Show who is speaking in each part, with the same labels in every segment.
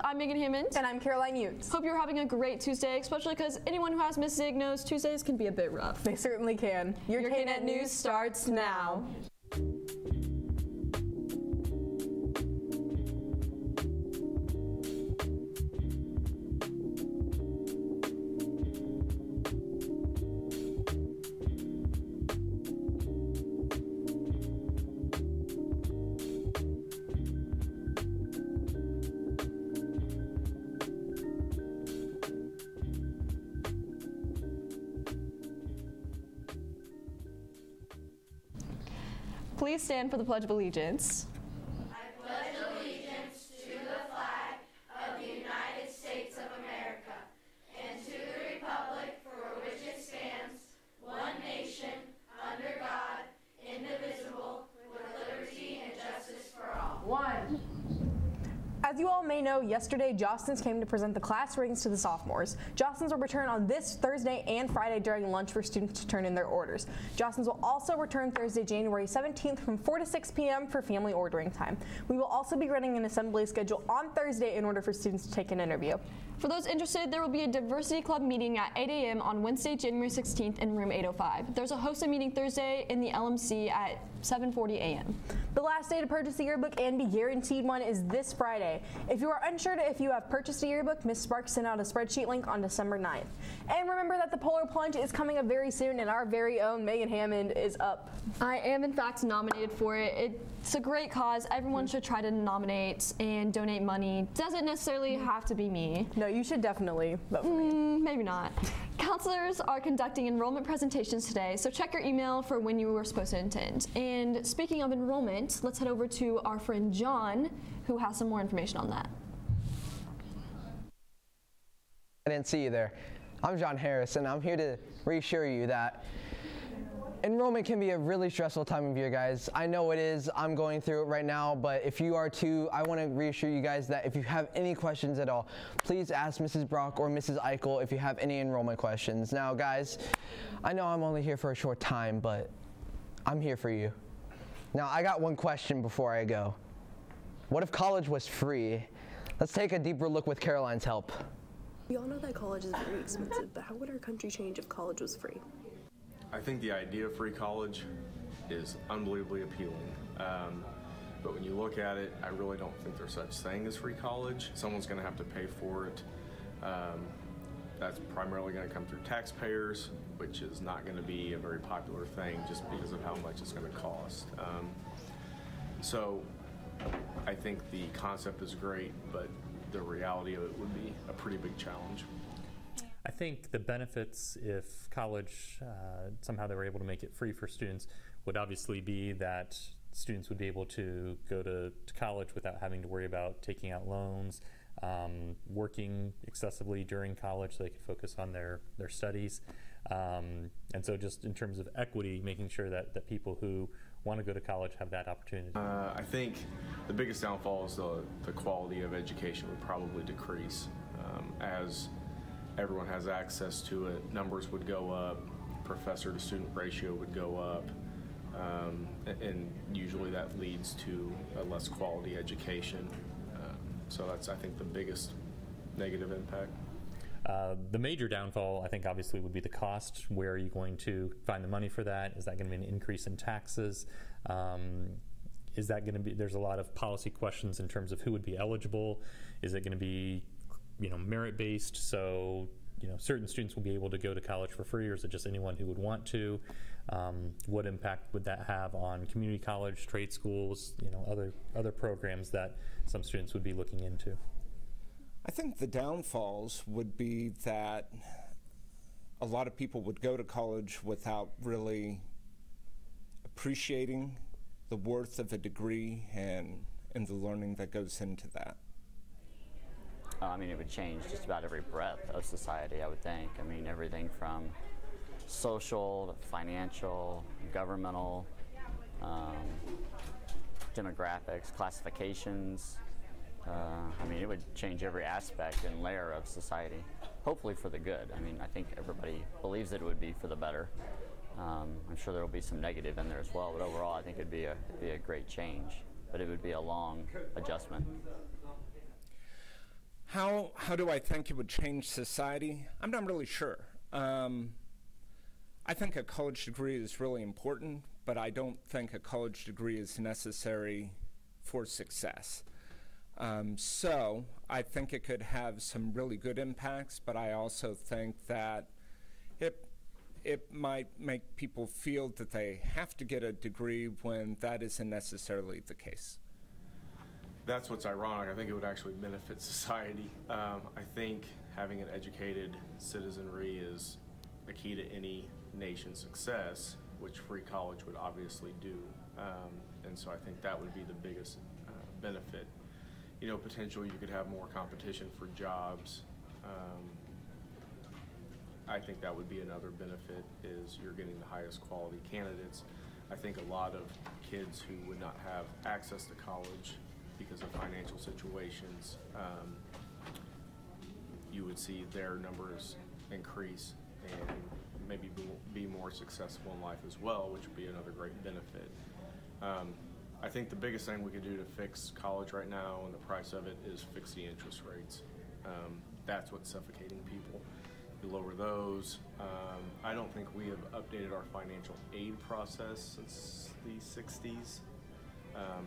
Speaker 1: I'm Megan Hammond.
Speaker 2: And I'm Caroline Utes.
Speaker 1: Hope you're having a great Tuesday, especially because anyone who has Miss Zig knows Tuesdays can be a bit rough.
Speaker 2: They certainly can. Your KNET News starts now.
Speaker 1: Please stand for the Pledge of Allegiance.
Speaker 3: I pledge allegiance to the flag of the United States of America and to the republic for which it stands, one nation, under God, indivisible, with liberty and justice for all.
Speaker 2: One. As you all may know, yesterday Jostens came to present the class rings to the sophomores. Jostens will return on this Thursday and Friday during lunch for students to turn in their orders. Jostens will also return Thursday, January 17th from 4 to 6 p.m. for family ordering time. We will also be running an assembly schedule on Thursday in order for students to take an interview.
Speaker 1: For those interested, there will be a Diversity Club meeting at 8 a.m. on Wednesday, January 16th in room 805. There's a hosted meeting Thursday in the LMC at 7:40 a.m.
Speaker 2: The last day to purchase a yearbook and be guaranteed one is this Friday. If you are unsure if you have purchased a yearbook, Ms. Sparks sent out a spreadsheet link on December 9th. And remember that the Polar Plunge is coming up very soon and our very own Megan Hammond is up.
Speaker 1: I am in fact nominated for it. It's a great cause. Everyone should try to nominate and donate money. Doesn't necessarily have to be me.
Speaker 2: No, you should definitely vote for me.
Speaker 1: Maybe not. Counselors are conducting enrollment presentations today, so check your email for when you were supposed to attend. And speaking of enrollment, let's head over to our friend John, who has some more information on that.
Speaker 4: I didn't see you there. I'm John Harris, and I'm here to reassure you that enrollment can be a really stressful time of year, guys. I know it is. I'm going through it right now, but if you are too, I want to reassure you guys that if you have any questions at all, please ask Mrs. Brock or Mrs. Eichel if you have any enrollment questions. Now, guys, I know I'm only here for a short time, but I'm here for you. Now, I got one question before I go. What if college was free? Let's take a deeper look with Caroline's help.
Speaker 5: We all know that college is very expensive, but how would our country change if college was free?
Speaker 6: I think the idea of free college is unbelievably appealing. But when you look at it, I really don't think there's such thing as free college. Someone's going to have to pay for it. That's primarily going to come through taxpayers, which is not going to be a very popular thing just because of how much it's going to cost. So I think the concept is great, but the reality of it would be a pretty big challenge.
Speaker 7: I think the benefits if college, somehow they were able to make it free for students, would obviously be that students would be able to go to college without having to worry about taking out loans, working excessively during college so they could focus on their studies. And so just in terms of equity, making sure that people who want to go to college have that opportunity.
Speaker 6: I think the biggest downfall is the quality of education would probably decrease. As everyone has access to it, numbers would go up, professor to student ratio would go up, and usually that leads to a less quality education. So that's, I think, the biggest negative impact.
Speaker 7: The major downfall, I think, obviously would be the cost. Where are you going to find the money for that? Is that going to be an increase in taxes? Is that going to be, there's a lot of policy questions in terms of who would be eligible. Is it going to be, merit-based, so, certain students will be able to go to college for free, or is it just anyone who would want to? What impact would that have on community college, trade schools, other programs that some students would be looking into?
Speaker 8: I think the downfalls would be that a lot of people would go to college without really appreciating the worth of a degree and the learning that goes into that.
Speaker 9: It would change just about every breadth of society, I would think. Everything from social to financial, governmental, demographics, classifications. It would change every aspect and layer of society, hopefully for the good. I think everybody believes that it would be for the better. I'm sure there will be some negative in there as well, but overall I think it'd be a great change, but it would be a long adjustment.
Speaker 8: How do I think it would change society? I'm not really sure. I think a college degree is really important, but I don't think a college degree is necessary for success. So I think it could have some really good impacts, but I also think that it might make people feel that they have to get a degree when that isn't necessarily the case.
Speaker 6: That's what's ironic. I think it would actually benefit society. I think having an educated citizenry is a key to any nation's success, which free college would obviously do. And so I think that would be the biggest benefit. You know, potentially you could have more competition for jobs. I think that would be another benefit, is you're getting the highest quality candidates. I think a lot of kids who would not have access to college because of financial situations, you would see their numbers increase and maybe be more successful in life as well, which would be another great benefit. I think the biggest thing we could do to fix college right now and the price of it is fix the interest rates. That's what's suffocating people. You lower those. I don't think we have updated our financial aid process since the 60s.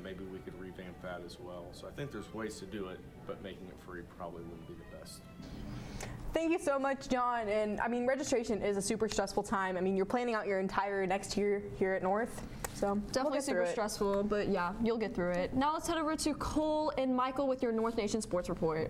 Speaker 6: Maybe we could revamp that as well. So I think there's ways to do it, but making it free probably wouldn't be the best.
Speaker 2: Thank you so much, John. And I mean, registration is a super stressful time. I mean, you're planning out your entire next year here at North. So
Speaker 1: definitely super stressful, but yeah, you'll get through it. Now let's head over to Cole and Michael with your North Nation Sports Report.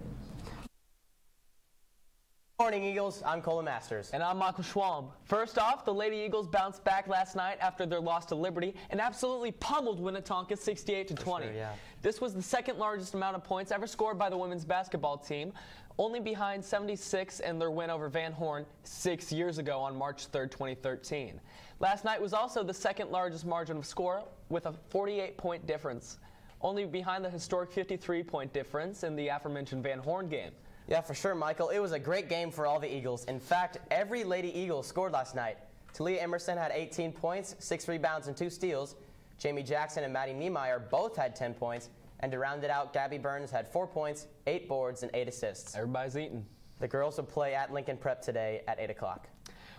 Speaker 10: Morning, Eagles. I'm Cole Masters.
Speaker 11: And I'm Michael Schwalm. First off, the Lady Eagles bounced back last night after their loss to Liberty and absolutely pummeled Winnetonka 68-20.
Speaker 10: Sure, yeah.
Speaker 11: This was the second largest amount of points ever scored by the women's basketball team, only behind 76 in their win over Van Horn 6 years ago on March 3rd, 2013. Last night was also the second largest margin of score with a 48-point difference, only behind the historic 53-point difference in the aforementioned Van Horn game.
Speaker 10: Yeah, for sure, Michael. It was a great game for all the Eagles. In fact, every Lady Eagle scored last night. Talia Emerson had 18 points, 6 rebounds, and 2 steals. Jamie Jackson and Maddie Niemeyer both had 10 points. And to round it out, Gabby Burns had 4 points, 8 boards, and 8 assists.
Speaker 11: Everybody's eating.
Speaker 10: The girls will play at Lincoln Prep today at 8 o'clock.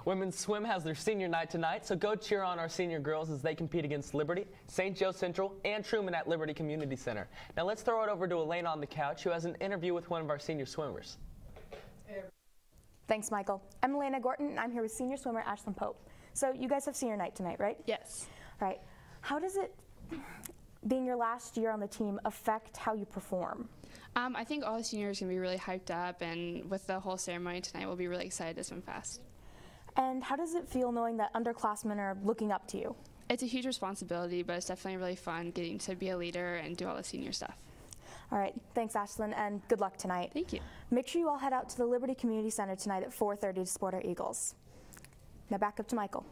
Speaker 11: Women's swim has their senior night tonight, so go cheer on our senior girls as they compete against Liberty, St. Joe Central, and Truman at Liberty Community Center. Now let's throw it over to Elena on the couch, who has an interview with one of our senior swimmers.
Speaker 12: Thanks, Michael. I'm Elena Gorton, and I'm here with senior swimmer Ashlyn Pope. So you guys have senior night tonight, right?
Speaker 13: Yes.
Speaker 12: All right. How does it, being your last year on the team, affect how you perform?
Speaker 13: I think all the seniors can be really hyped up, and with the whole ceremony tonight, we'll be really excited to swim fast.
Speaker 12: And how does it feel knowing that underclassmen are looking up to you?
Speaker 13: It's a huge responsibility, but it's definitely really fun getting to be a leader and do all the senior stuff.
Speaker 12: All right. Thanks, Ashlyn, and good luck tonight.
Speaker 13: Thank you.
Speaker 12: Make sure you all head out to the Liberty Community Center tonight at 4:30 to support our Eagles. Now back up to Michael.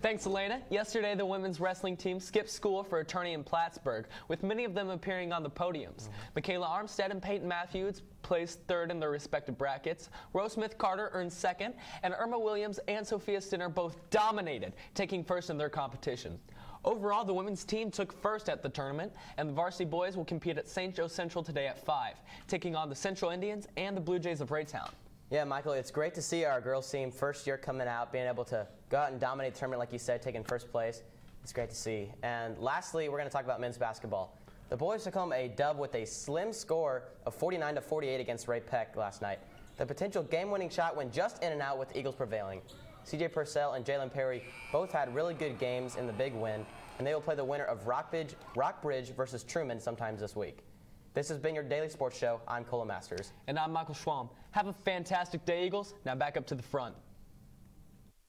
Speaker 11: Thanks, Elena. Yesterday, the women's wrestling team skipped school for a tourney in Plattsburgh, with many of them appearing on the podiums. Michaela Armstead and Peyton Matthews placed third in their respective brackets. Rose Smith-Carter earned second, and Irma Williams and Sophia Stinner both dominated, taking first in their competition. Overall, the women's team took first at the tournament, and the varsity boys will compete at St. Joe Central today at 5, taking on the Central Indians and the Blue Jays of Raytown.
Speaker 10: Yeah, Michael, it's great to see our girls team first year coming out, being able to go out and dominate the tournament, like you said, taking first place. It's great to see. And lastly, we're going to talk about men's basketball. The boys took home a dub with a slim score of 49-48 against Ray Peck last night. The potential game-winning shot went just in and out with the Eagles prevailing. CJ Purcell and Jalen Perry both had really good games in the big win, and they will play the winner of Rockbridge versus Truman sometime this week. This has been your Daily Sports Show. I'm Cole Masters.
Speaker 11: And I'm Michael Schwalm. Have a fantastic day, Eagles. Now back up to the front.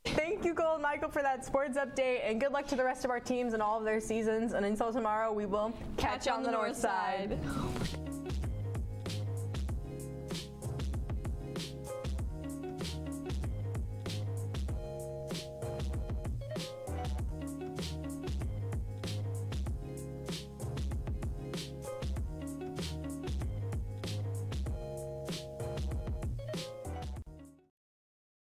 Speaker 2: Thank you, Cole and Michael, for that sports update, and good luck to the rest of our teams and all of their seasons. And until tomorrow, we will catch you on the north side.